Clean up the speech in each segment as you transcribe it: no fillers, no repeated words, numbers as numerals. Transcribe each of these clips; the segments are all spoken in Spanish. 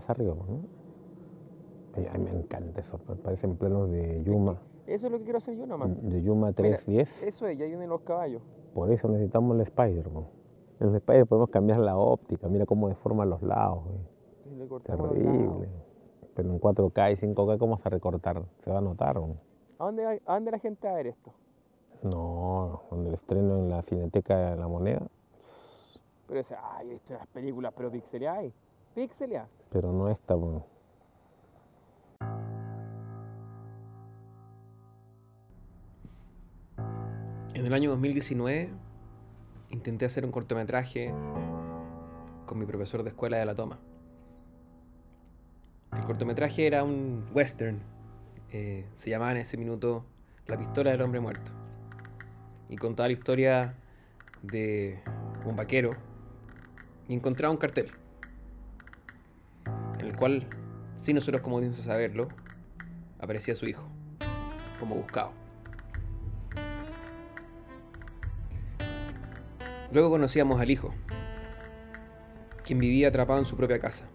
más arriba, ¿no? A mí me encanta eso, parecen planos de Yuma. Eso es lo que quiero hacer yo nomás. De Yuma 310. Eso es, ya vienen los caballos. Por eso necesitamos el Spider, ¿no? En el Spider podemos cambiar la óptica, mira cómo deforma los lados, güey. Y le cortamos los Terrible. lados. Pero en 4K y 5K, ¿cómo vas a recortar? Se va a notar, ¿no? ¿A dónde la gente va a ver esto? No, cuando el estreno en la Cineteca de la Moneda, Pero ese, ay, he visto las películas, pero pixeleadas. Pixeleadas. pero no esta, bueno. En el año 2019 intenté hacer un cortometraje con mi profesor de escuela de La Toma. El cortometraje era un western. Se llamaba en ese minuto La pistola del hombre muerto. Y contaba la historia de un vaquero y encontraba un cartel en el cual, sin nosotros como audiencia saberlo, aparecía su hijo como buscado. Luego conocíamos al hijo, quien vivía atrapado en su propia casa,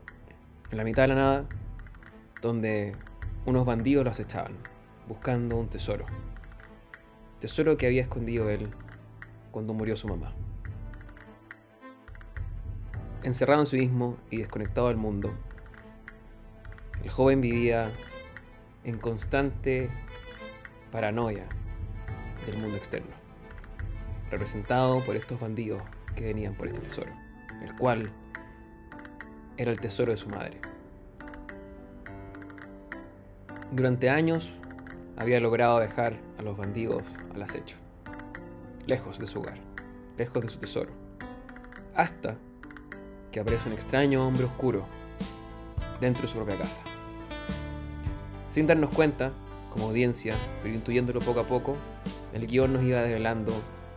en la mitad de la nada, donde unos bandidos lo acechaban, buscando un tesoro. Tesoro que había escondido él cuando murió su mamá. Encerrado en sí mismo y desconectado del mundo, el joven vivía en constante paranoia del mundo externo, representado por estos bandidos que venían por este tesoro, el cual era el tesoro de su madre. Durante años había logrado dejar a los bandidos al acecho, lejos de su hogar, lejos de su tesoro, hasta que aparece un extraño hombre oscuro dentro de su propia casa. Sin darnos cuenta, como audiencia, pero intuyéndolo poco a poco, el guión nos iba desvelando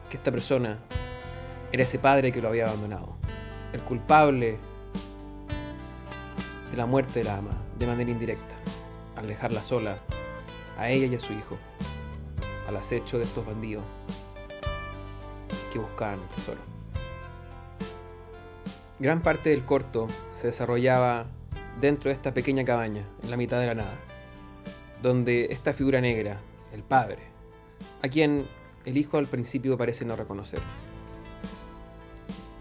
que esta persona era ese padre que lo había abandonado, el culpable de la muerte de la ama, de manera indirecta, al dejarla sola, a ella y a su hijo, al acecho de estos bandidos que buscaban el tesoro. Gran parte del corto se desarrollaba dentro de esta pequeña cabaña, en la mitad de la nada, donde esta figura negra, el padre, a quien el hijo al principio parece no reconocer,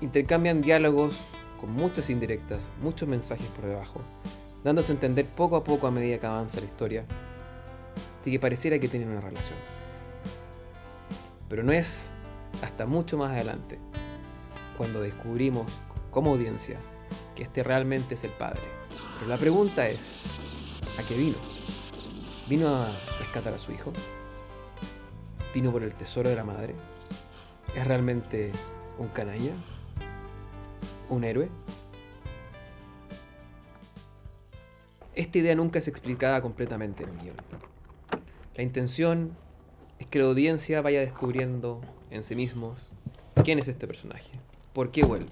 intercambian diálogos con muchas indirectas, muchos mensajes por debajo, dándose a entender poco a poco a medida que avanza la historia, de que pareciera que tienen una relación. Pero no es hasta mucho más adelante, cuando descubrimos como audiencia que este realmente es el padre. Pero la pregunta es, ¿a qué vino? ¿Vino a rescatar a su hijo? ¿Vino por el tesoro de la madre? ¿Es realmente un canalla? ¿Un héroe? Esta idea nunca es explicada completamente en el guión. La intención es que la audiencia vaya descubriendo en sí mismos quién es este personaje, por qué vuelve,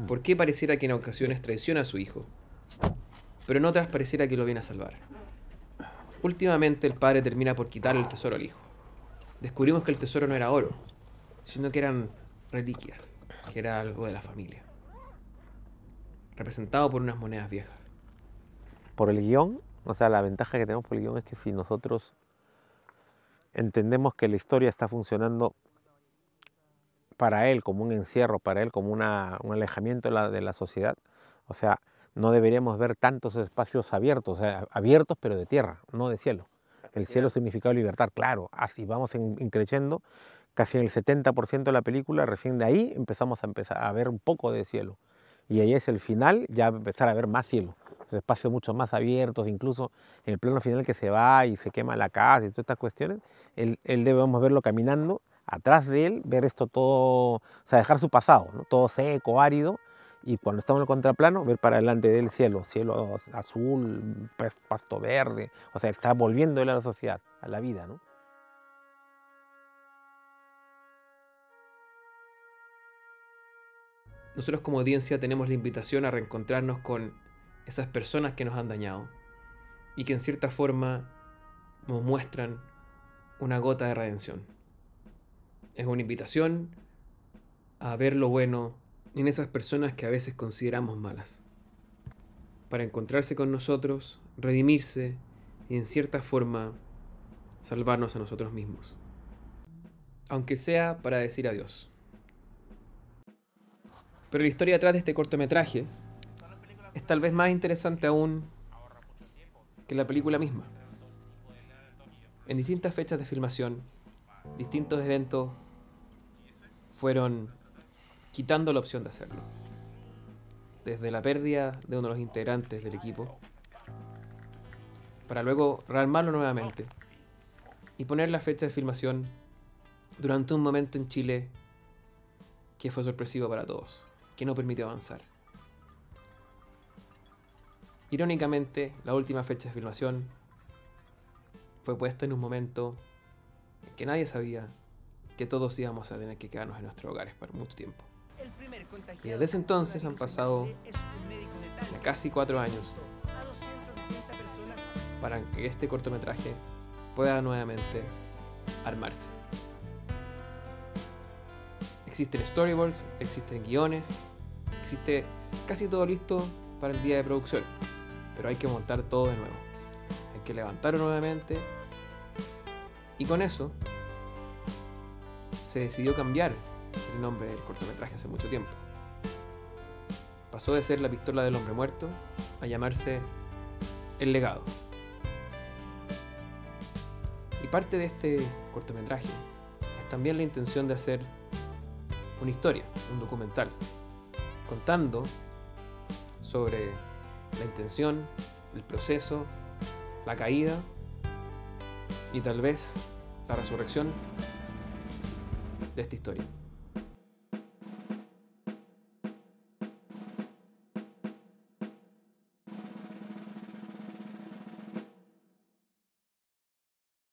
por qué pareciera que en ocasiones traiciona a su hijo, pero en otras pareciera que lo viene a salvar. Últimamente el padre termina por quitarle el tesoro al hijo. Descubrimos que el tesoro no era oro, sino que eran reliquias, que era algo de la familia, representado por unas monedas viejas. Por el guión, o sea, la ventaja que tenemos por el guión es que si nosotros entendemos que la historia está funcionando para él como un encierro, para él como un alejamiento de la sociedad, o sea, no deberíamos ver tantos espacios abiertos, o sea, abiertos pero de tierra, no de cielo. El cielo significa libertad, claro, así vamos increciendo, casi en el 70% de la película, recién de ahí empezar a ver un poco de cielo. Y ahí es el final, ya empezar a ver más cielo, espacios mucho más abiertos, incluso en el plano final que se va y se quema la casa y todas estas cuestiones, él debemos verlo caminando, atrás de él, ver esto todo, o sea, dejar su pasado, ¿no? Todo seco, árido, y cuando estamos en el contraplano, ver para delante del cielo, cielo azul, pasto verde, o sea, está volviendo él a la sociedad, a la vida, ¿no? Nosotros como audiencia tenemos la invitación a reencontrarnos con esas personas que nos han dañado y que en cierta forma nos muestran una gota de redención. Es una invitación a ver lo bueno en esas personas que a veces consideramos malas. para encontrarse con nosotros, redimirse y en cierta forma salvarnos a nosotros mismos. Aunque sea para decir adiós. Pero la historia detrás de este cortometraje es tal vez más interesante aún que la película misma. En distintas fechas de filmación, distintos eventos fueron quitando la opción de hacerlo. Desde la pérdida de uno de los integrantes del equipo, para luego rearmarlo nuevamente y poner la fecha de filmación durante un momento en Chile que fue sorpresivo para todos, que no permitió avanzar. Irónicamente, la última fecha de filmación fue puesta en un momento en que nadie sabía que todos íbamos a tener que quedarnos en nuestros hogares por mucho tiempo. Y desde ese entonces han pasado ya casi 4 años para que este cortometraje pueda nuevamente armarse. Existen storyboards, existen guiones, existe casi todo listo para el día de producción, pero hay que montar todo de nuevo. Hay que levantarlo nuevamente y con eso se decidió cambiar el nombre del cortometraje hace mucho tiempo. Pasó de ser La pistola del hombre muerto a llamarse El legado. Y parte de este cortometraje es también la intención de hacer una historia, un documental, contando sobre la intención, el proceso, la caída y tal vez la resurrección de esta historia.